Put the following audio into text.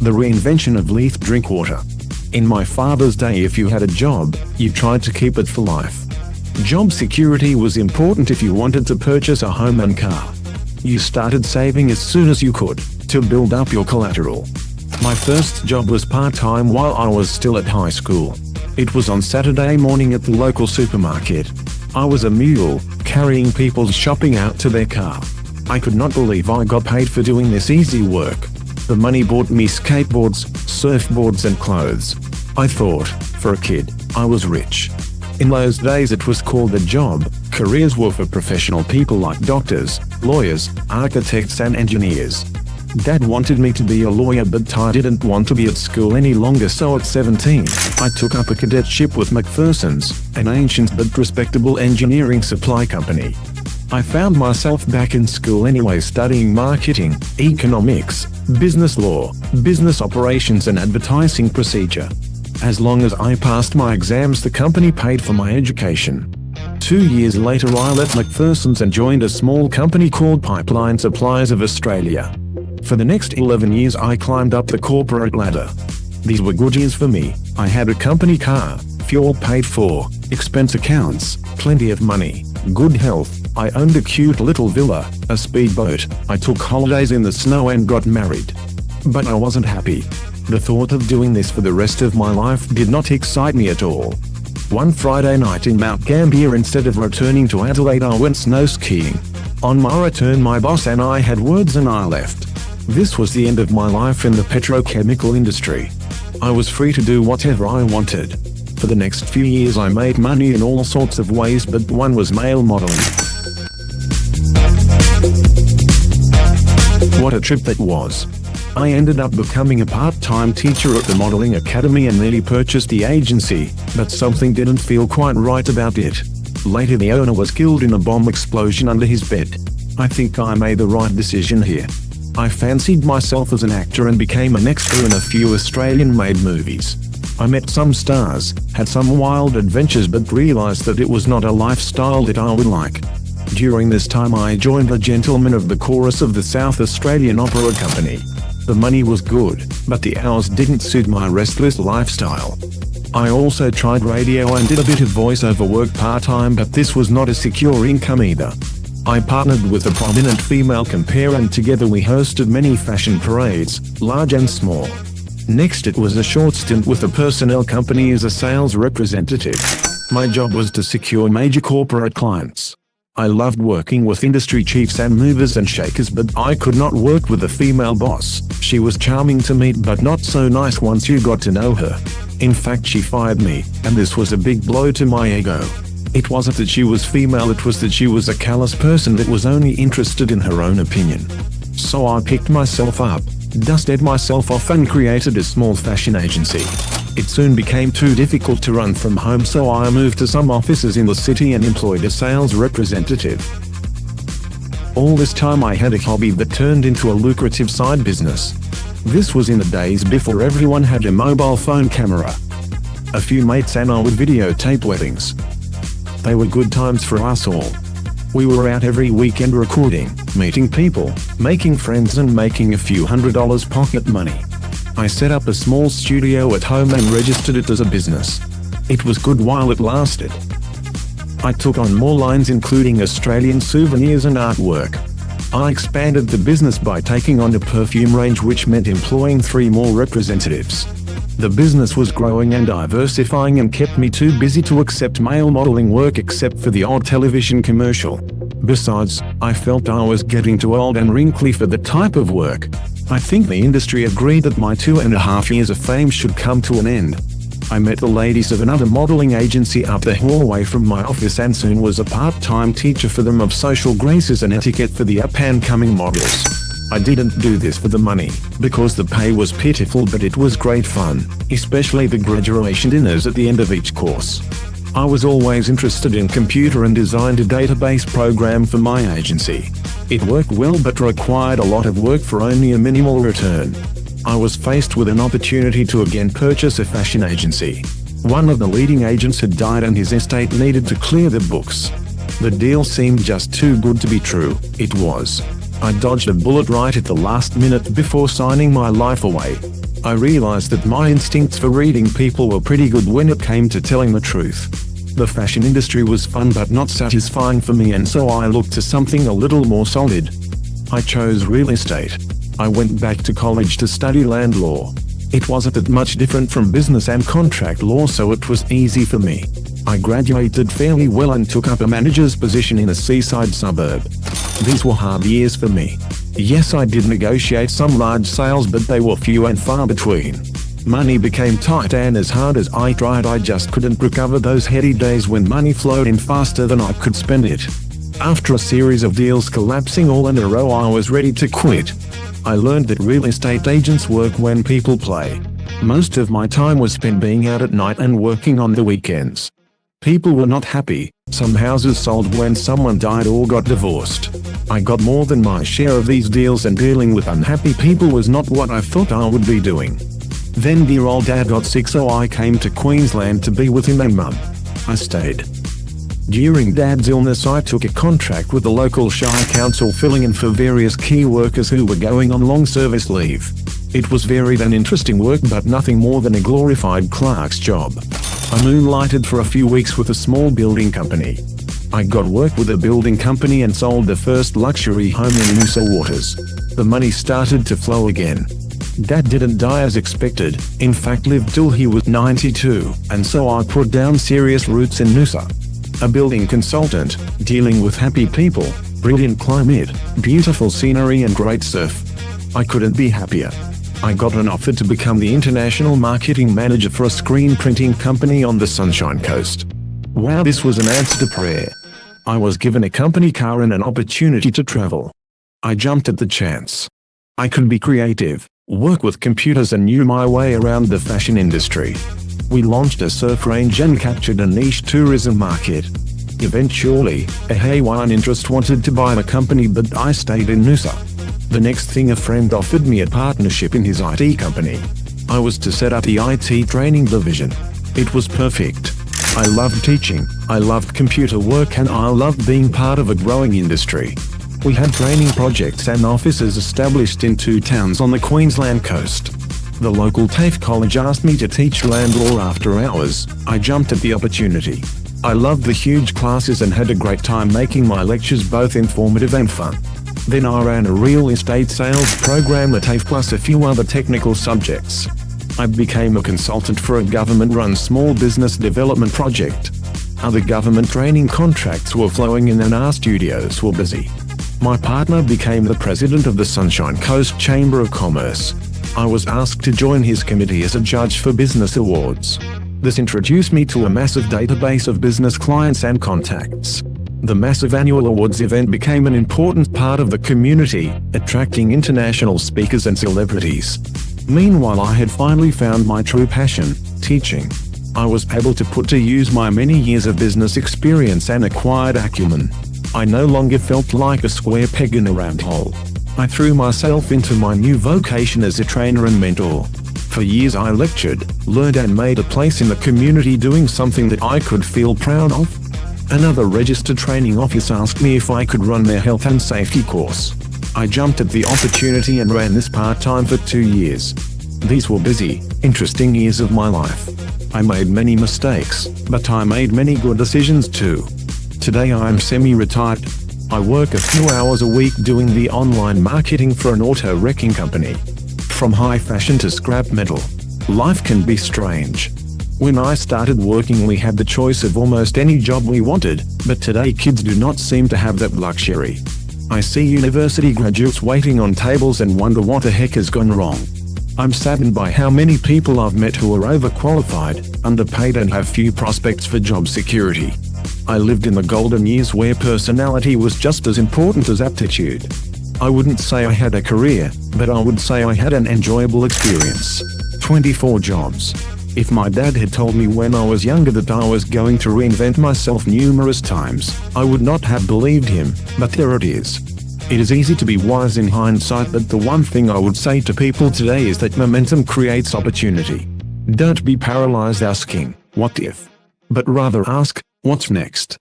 The reinvention of leaf drink water. In my father's day, if you had a job, you tried to keep it for life. Job security was important if you wanted to purchase a home and car. You started saving as soon as you could, to build up your collateral. My first job was part-time while I was still at high school. It was on Saturday morning at the local supermarket. I was a mule, carrying people's shopping out to their car. I could not believe I got paid for doing this easy work. The money bought me skateboards, surfboards and clothes. I thought, for a kid, I was rich. In those days it was called a job. Careers were for professional people like doctors, lawyers, architects and engineers. Dad wanted me to be a lawyer, but I didn't want to be at school any longer, so at 17, I took up a cadetship with McPherson's, an ancient but respectable engineering supply company. I found myself back in school anyway, studying marketing, economics, business law, business operations and advertising procedure. As long as I passed my exams, the company paid for my education. 2 years later I left McPherson's and joined a small company called Pipeline Suppliers of Australia. For the next 11 years I climbed up the corporate ladder. These were good years for me. I had a company car, fuel paid for, expense accounts, plenty of money, good health. I owned a cute little villa, a speedboat. I took holidays in the snow and got married. But I wasn't happy. The thought of doing this for the rest of my life did not excite me at all. One Friday night in Mount Gambier, instead of returning to Adelaide, I went snow skiing. On my return my boss and I had words and I left. This was the end of my life in the petrochemical industry. I was free to do whatever I wanted. For the next few years I made money in all sorts of ways, but one was male modeling. What a trip that was. I ended up becoming a part-time teacher at the modeling academy and nearly purchased the agency, but something didn't feel quite right about it. Later the owner was killed in a bomb explosion under his bed. I think I made the right decision here. I fancied myself as an actor and became an extra in a few Australian-made movies. I met some stars, had some wild adventures, but realized that it was not a lifestyle that I would like. During this time I joined the gentlemen of the chorus of the South Australian Opera Company. The money was good, but the hours didn't suit my restless lifestyle. I also tried radio and did a bit of voiceover work part-time, but this was not a secure income either. I partnered with a prominent female compere and together we hosted many fashion parades, large and small. Next it was a short stint with a personnel company as a sales representative. My job was to secure major corporate clients. I loved working with industry chiefs and movers and shakers, but I could not work with a female boss. She was charming to meet but not so nice once you got to know her. In fact, she fired me, and this was a big blow to my ego. It wasn't that she was female, it was that she was a callous person that was only interested in her own opinion. So I picked myself up, dusted myself off and created a small fashion agency. It soon became too difficult to run from home, so I moved to some offices in the city and employed a sales representative. All this time I had a hobby that turned into a lucrative side business. This was in the days before everyone had a mobile phone camera. A few mates and I would videotape weddings. They were good times for us all. We were out every weekend recording, meeting people, making friends and making a few $100s pocket money. I set up a small studio at home and registered it as a business. It was good while it lasted. I took on more lines, including Australian souvenirs and artwork. I expanded the business by taking on a perfume range, which meant employing 3 more representatives. The business was growing and diversifying and kept me too busy to accept male modeling work except for the odd television commercial. Besides, I felt I was getting too old and wrinkly for the type of work. I think the industry agreed that my 2.5 years of fame should come to an end. I met the ladies of another modeling agency up the hallway from my office and soon was a part-time teacher for them of social graces and etiquette for the up-and-coming models. I didn't do this for the money, because the pay was pitiful, but it was great fun, especially the graduation dinners at the end of each course. I was always interested in computer and designed a database program for my agency. It worked well but required a lot of work for only a minimal return. I was faced with an opportunity to again purchase a fashion agency. One of the leading agents had died and his estate needed to clear the books. The deal seemed just too good to be true. It was. I dodged a bullet right at the last minute before signing my life away. I realized that my instincts for reading people were pretty good when it came to telling the truth. The fashion industry was fun but not satisfying for me, and so I looked to something a little more solid. I chose real estate. I went back to college to study land law. It wasn't that much different from business and contract law, so it was easy for me. I graduated fairly well and took up a manager's position in a seaside suburb. These were hard years for me. Yes, I did negotiate some large sales, but they were few and far between. Money became tight, and as hard as I tried, I just couldn't recover those heady days when money flowed in faster than I could spend it. After a series of deals collapsing all in a row, I was ready to quit. I learned that real estate agents work when people play. Most of my time was spent being out at night and working on the weekends. People were not happy. Some houses sold when someone died or got divorced. I got more than my share of these deals, and dealing with unhappy people was not what I thought I would be doing. Then dear old dad got sick, so I came to Queensland to be with him and mum. I stayed. During dad's illness, I took a contract with the local Shire Council, filling in for various key workers who were going on long service leave. It was varied and interesting work, but nothing more than a glorified clerk's job. I moonlighted for a few weeks with a small building company. I got work with a building company and sold the first luxury home in Noosa Waters. The money started to flow again. Dad didn't die as expected, in fact lived till he was 92, and so I put down serious roots in Noosa. A building consultant, dealing with happy people, brilliant climate, beautiful scenery and great surf. I couldn't be happier. I got an offer to become the international marketing manager for a screen printing company on the Sunshine Coast. Wow, this was an answer to prayer. I was given a company car and an opportunity to travel. I jumped at the chance. I could be creative, work with computers, and knew my way around the fashion industry. We launched a surf range and captured a niche tourism market. Eventually, a Hawaiian interest wanted to buy the company, but I stayed in Noosa. The next thing, a friend offered me a partnership in his IT company. I was to set up the IT training division. It was perfect. I loved teaching, I loved computer work, and I loved being part of a growing industry. We had training projects and offices established in 2 towns on the Queensland coast. The local TAFE college asked me to teach land law after hours. I jumped at the opportunity. I loved the huge classes and had a great time making my lectures both informative and fun. Then I ran a real estate sales program at TAFE plus a few other technical subjects. I became a consultant for a government-run small business development project. Other government training contracts were flowing in and our studios were busy. My partner became the president of the Sunshine Coast Chamber of Commerce. I was asked to join his committee as a judge for business awards. This introduced me to a massive database of business clients and contacts. The massive annual awards event became an important part of the community, attracting international speakers and celebrities. Meanwhile, I had finally found my true passion, teaching. I was able to put to use my many years of business experience and acquired acumen. I no longer felt like a square peg in a round hole. I threw myself into my new vocation as a trainer and mentor. For years I lectured, learned, and made a place in the community doing something that I could feel proud of. Another registered training office asked me if I could run their health and safety course. I jumped at the opportunity and ran this part-time for 2 years. These were busy, interesting years of my life. I made many mistakes, but I made many good decisions too. Today I am semi-retired. I work a few hours a week doing the online marketing for an auto wrecking company. From high fashion to scrap metal. Life can be strange. When I started working, we had the choice of almost any job we wanted, but today kids do not seem to have that luxury. I see university graduates waiting on tables and wonder what the heck has gone wrong. I'm saddened by how many people I've met who are overqualified, underpaid, and have few prospects for job security. I lived in the golden years where personality was just as important as aptitude. I wouldn't say I had a career, but I would say I had an enjoyable experience. 24 jobs. If my dad had told me when I was younger that I was going to reinvent myself numerous times, I would not have believed him, but there it is. It is easy to be wise in hindsight, but the one thing I would say to people today is that momentum creates opportunity. Don't be paralyzed asking, what if? But rather ask, what's next?